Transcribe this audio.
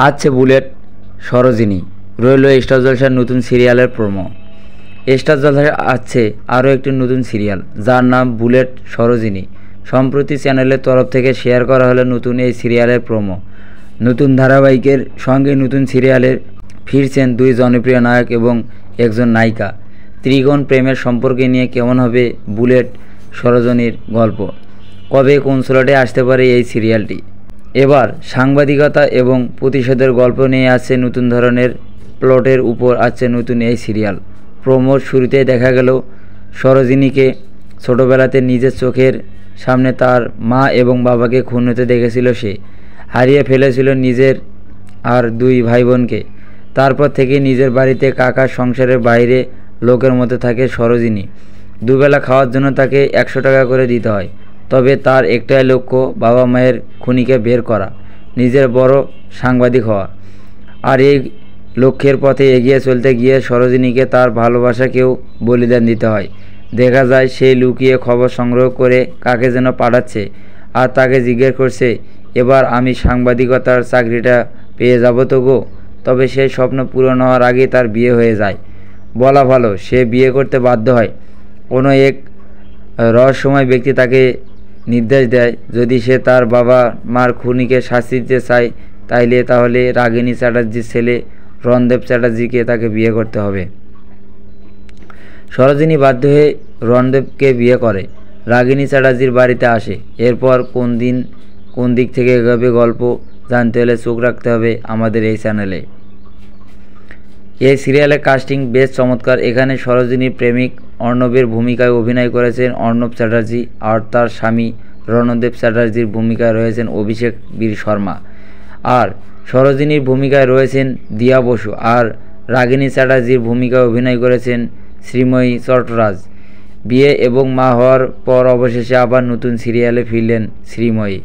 আছে বুলেট সরোজিনী রইল স্টার জলসার নতুন সিরিয়ালের প্রোমো। স্টার জলসায় আছে আরও একটি নতুন সিরিয়াল যার নাম বুলেট সরোজিনী। সম্প্রতি চ্যানেলের তরফ থেকে শেয়ার করা হলো নতুন এই সিরিয়ালের প্রোমো। নতুন ধারাবাহিকের সঙ্গে নতুন সিরিয়ালের ফিরছেন দুই জনপ্রিয় নায়ক এবং একজন নায়িকা। ত্রিকোণ প্রেমের সম্পর্কে নিয়ে কেমন হবে বুলেট সরোজিনীর গল্প, কবে কোন স্লটে আসতে পারে এই সিরিয়ালটি। এবার সাংবাদিকতা এবং প্রতিশোধের গল্প নিয়ে আসছে নতুন ধরনের প্লটের উপর আছে নতুন এই সিরিয়াল। প্রোমোর শুরুতেই দেখা গেল সরোজিনীকে ছোটোবেলাতে নিজের চোখের সামনে তার মা এবং বাবাকে খুন হতে দেখেছিল সে। হারিয়ে ফেলেছিল নিজের আর দুই ভাই বোনকে। তারপর থেকে নিজের বাড়িতে কাকার সংসারের বাইরে লোকের মতো থাকে সরোজিনী। দুবেলা খাওয়ার জন্য তাকে 100 টাকা করে দিতে হয়। তবে তার একটাই লক্ষ্য বাবা মায়ের খুনিকে বের করা, নিজের বড় সাংবাদিক হওয়া। আর এই লক্ষ্যের পথে এগিয়ে চলতে গিয়ে সরোজিনীকে তার ভালোবাসাকেও বলিদান দিতে হয়। দেখা যায় সে লুকিয়ে খবর সংগ্রহ করে কাকে যেন পাঠাচ্ছে আর তাকে জিজ্ঞেস করছে, এবার আমি সাংবাদিকতার চাকরিটা পেয়ে যাব তো গো। তবে সেই স্বপ্ন পূরণ হওয়ার আগেই তার বিয়ে হয়ে যায়। বলা ভালো সে বিয়ে করতে বাধ্য হয়। কোনো এক রহস্যময় ব্যক্তি তাকে নির্দেশ দেয়, যদি সে তার বাবা মার খুনিকে শাস্তি দিতে চায় তাহলে রাগিনী চ্যাটার্জির ছেলে রণদেব চ্যাটার্জিকে তাকে বিয়ে করতে হবে। সরোজিনী বাধ্য হয়ে রণদেবকে বিয়ে করে, রাগিনী চ্যাটার্জির বাড়িতে আসে। এরপর কোন দিক থেকে এগোবে গল্প জানতে হলে চোখ রাখতে হবে আমাদের এই চ্যানেলে। এই সিরিয়ালের কাস্টিং বেশ চমৎকার। এখানে সরোজিনীর প্রেমিক অর্ণবের ভূমিকায় অভিনয় করেছেন অর্ণব চ্যাটার্জি, আর তার স্বামী রণদেব চ্যাটার্জির ভূমিকায় রয়েছেন অভিষেক বীর শর্মা। আর সরোজিনীর ভূমিকায় রয়েছেন দিয়া বসু, আর রাগিনী চ্যাটার্জির ভূমিকায় অভিনয় করেছেন শ্রীময়ী চট্টরাজ। বিয়ে এবং মা হওয়ার পর অবশেষে আবার নতুন সিরিয়ালে ফিরলেন শ্রীময়ী।